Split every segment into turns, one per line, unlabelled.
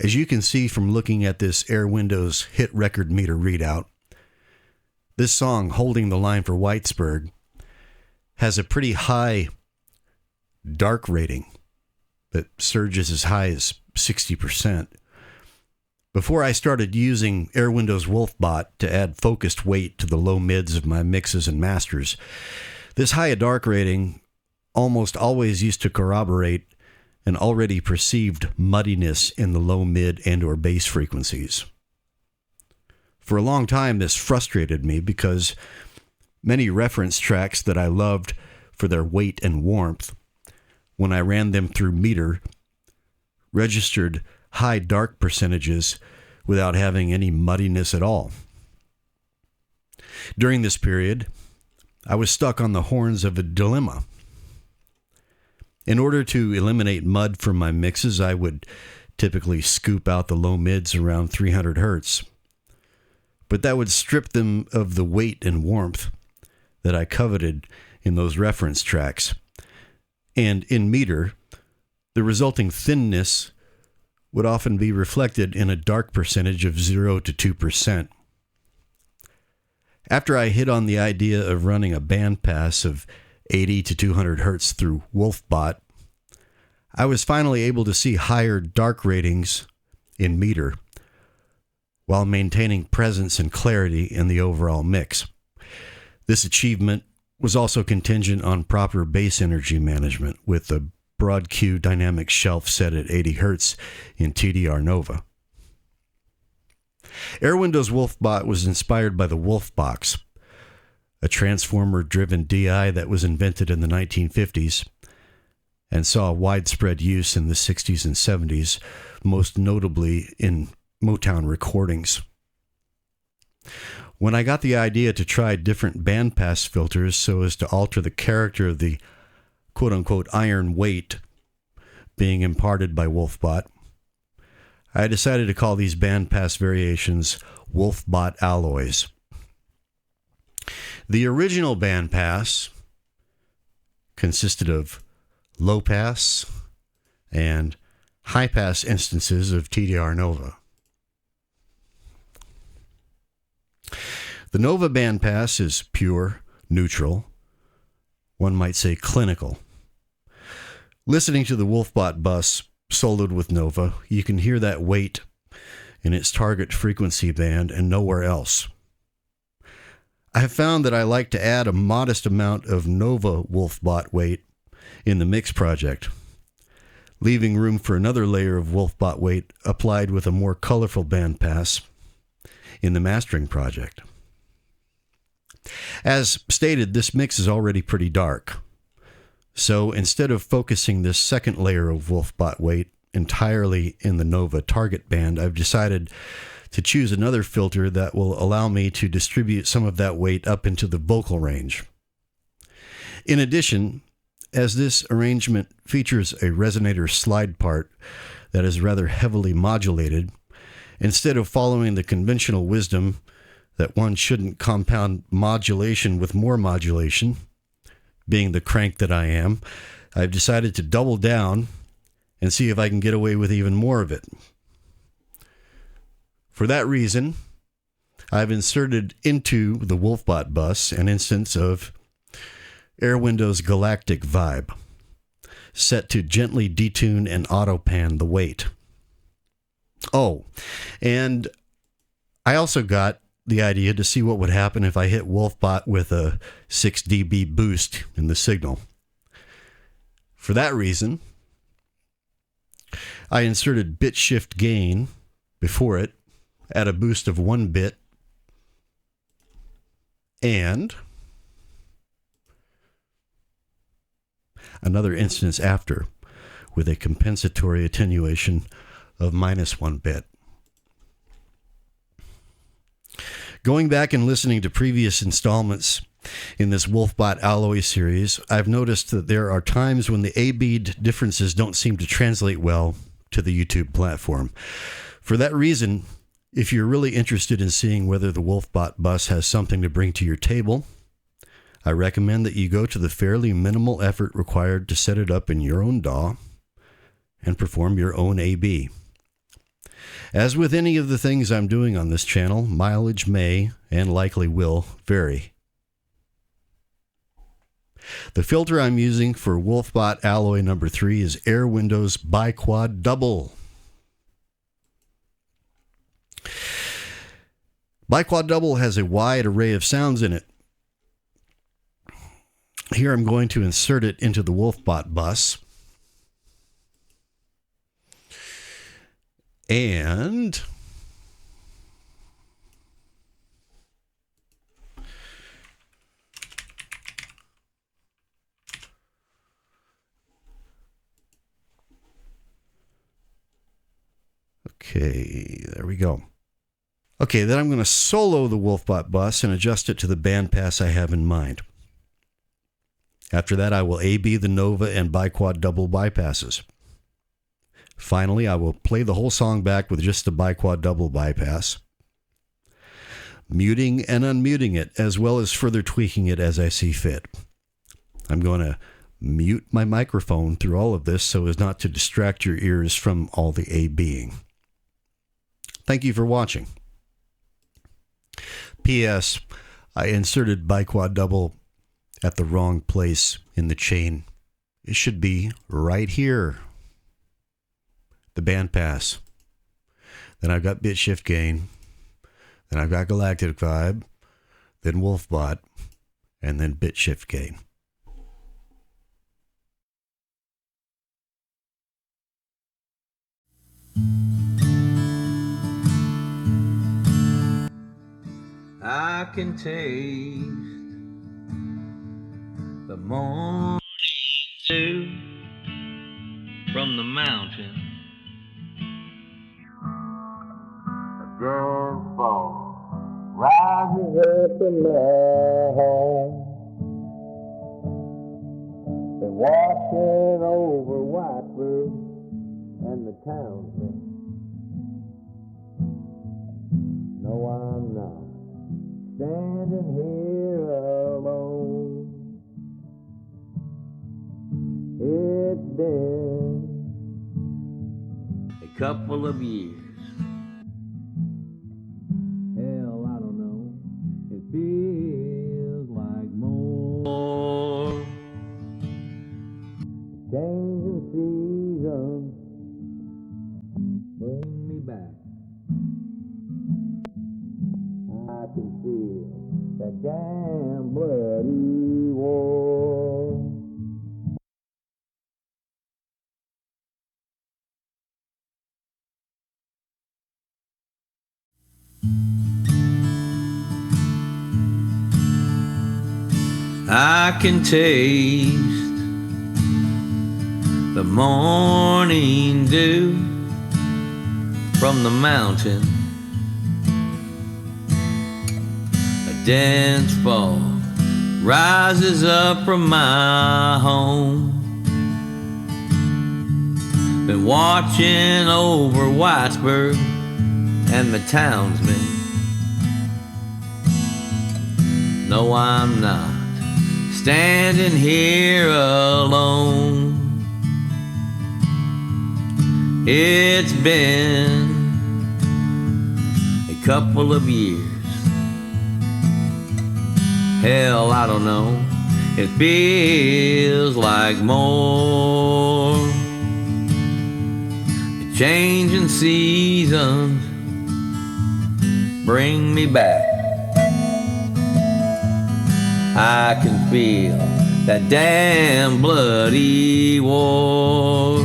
As you can see from looking at this Airwindows hit record meter readout, this song, Holding the Line for Whitesburg, has a pretty high dark rating that surges as high as 60%. Before I started using Airwindows Wolfbot to add focused weight to the low mids of my mixes and masters, this high dark rating almost always used to corroborate an already perceived muddiness in the low mid and or bass frequencies. For a long time, this frustrated me because many reference tracks that I loved for their weight and warmth, when I ran them through meter, registered high dark percentages without having any muddiness at all. During this period, I was stuck on the horns of a dilemma. In order to eliminate mud from my mixes, I would typically scoop out the low mids around 300 hertz. But that would strip them of the weight and warmth that I coveted in those reference tracks. And in meter, the resulting thinness would often be reflected in a dark percentage of 0 to 2%. After I hit on the idea of running a bandpass of 80 to 200 hertz through Wolfbot, I was finally able to see higher dark ratings in meter while maintaining presence and clarity in the overall mix. This achievement was also contingent on proper bass energy management with the broad Q dynamic shelf set at 80 hertz in TDR Nova. Airwindows Wolfbot was inspired by the Wolfbox, a transformer-driven DI that was invented in the 1950s and saw widespread use in the 60s and 70s, most notably in Motown recordings. When I got the idea to try different bandpass filters so as to alter the character of the quote-unquote iron weight being imparted by Wolfbot, I decided to call these bandpass variations Wolfbot Alloys. The original bandpass consisted of low-pass and high-pass instances of TDR Nova. The Nova bandpass is pure, neutral, one might say clinical. Listening to the Wolfbot Bus soloed with Nova, you can hear that weight in its target frequency band and nowhere else. I have found that I like to add a modest amount of Nova Wolfbot weight in the mix project, leaving room for another layer of Wolfbot weight applied with a more colorful bandpass in the mastering project. As stated, this mix is already pretty dark. So instead of focusing this second layer of Wolfbot weight entirely in the Nova target band, I've decided to choose another filter that will allow me to distribute some of that weight up into the vocal range. In addition, as this arrangement features a resonator slide part that is rather heavily modulated, instead of following the conventional wisdom that one shouldn't compound modulation with more modulation, being the crank that I am, I've decided to double down and see if I can get away with even more of it. For that reason, I've inserted into the Wolfbot Bus an instance of Airwindows Galactic Vibe, set to gently detune and auto-pan the weight. Oh, and I also got the idea to see what would happen if I hit Wolfbot with a 6 dB boost in the signal. For that reason, I inserted bit shift gain before it at a boost of 1 bit and another instance after with a compensatory attenuation of -1 bit. Going back and listening to previous installments in this Wolfbot Alloy series, I've noticed that there are times when the A-bead differences don't seem to translate well to the YouTube platform. For that reason, if you're really interested in seeing whether the Wolfbot Bus has something to bring to your table, I recommend that you go to the fairly minimal effort required to set it up in your own DAW and perform your own A/B. As with any of the things I'm doing on this channel, mileage may and likely will vary. The filter I'm using for Wolfbot Alloy number 3 is Airwindows BiquadDouble. BiquadDouble has a wide array of sounds in it. Here I'm going to insert it into the Wolfbot bus. And okay, there we go. Okay, then I'm going to solo the Wolfbot bus and adjust it to the bandpass I have in mind. After that, I will AB the Nova and BiquadDouble bypasses. Finally, I will play the whole song back with just the BiquadDouble bypass, muting and unmuting it, as well as further tweaking it as I see fit. I'm going to mute my microphone through all of this so as not to distract your ears from all the ABing. Thank you for watching. P.S. I inserted BiquadDouble at the wrong place in the chain. It should be right here. The bandpass. Then I've got bit shift gain. Then I've got galactic vibe. Then Wolfbot. And then bit shift gain.
I can taste the morning dew from the mountain. The girl fall rises up in my home. Been watching over Whitebird and the townsmen. No, I'm not standing here alone. It's been a couple of years. Hell, I don't know. It feels like more. Changing seasons bring me back. I can feel that damn bloody war. I can taste the morning dew from the mountain. A dense fog rises up from my home. Been watching over Whitesburg and the townsmen. No, I'm not standing here alone. It's been a couple of years. Hell, I don't know. It feels like more. The changing seasons bring me back. I can feel that damn bloody war.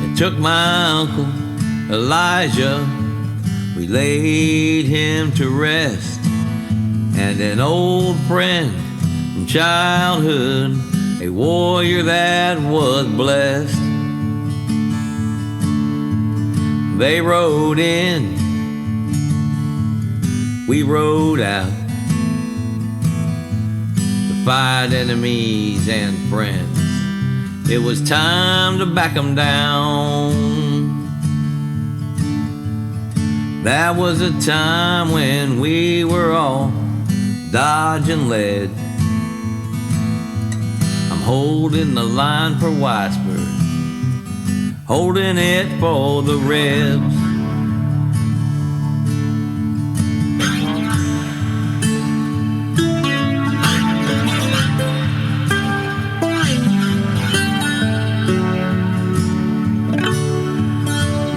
It took my uncle Elijah, we laid him to rest, and an old friend from childhood, a warrior that was blessed. They rode in, we rode out, fight enemies and friends. It was time to back them down. That was a time when we were all dodging lead. I'm holding the line for Whitesburg, holding it for the Rebs.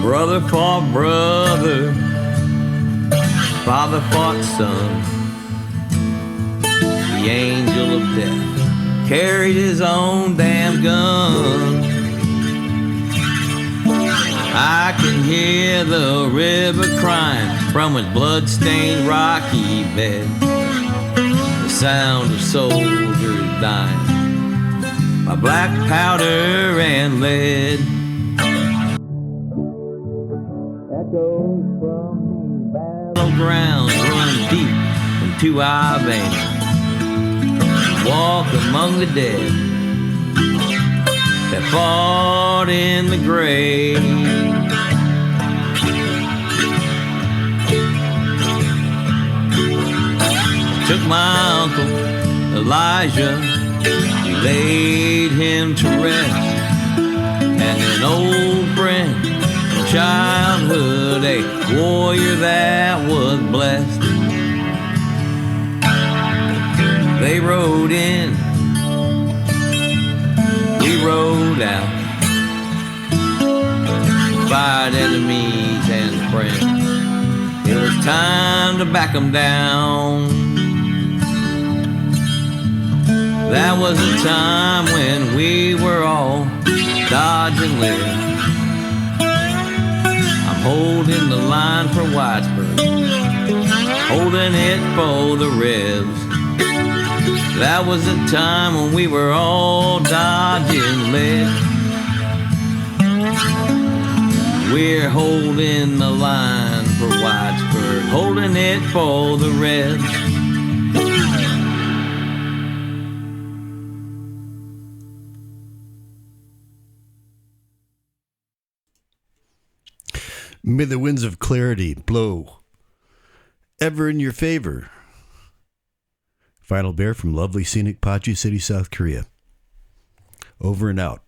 Brother fought brother, father fought son. The angel of death carried his own damn gun. I can hear the river crying from its blood-stained rocky bed. The sound of soldiers dying by black powder and lead. Echoes from these battlegrounds run deep into our veins. Walk among the dead that fought in the grave. Took my uncle Elijah, we laid him to rest, and an old friend from childhood, a warrior that was blessed. They rode in, we rode out, fired enemies and friends. It was time to back them down. That was a time when we were all dodge and live. I'm holding the line for Whitesburg, holding it for the Rebs. That was a time when we were all dodging lead. We're holding the line for Whitesburg, holding it for the Rebs.
May the winds of clarity blow ever in your favor. Final Bear from lovely scenic Pachi City, South Korea. Over and out.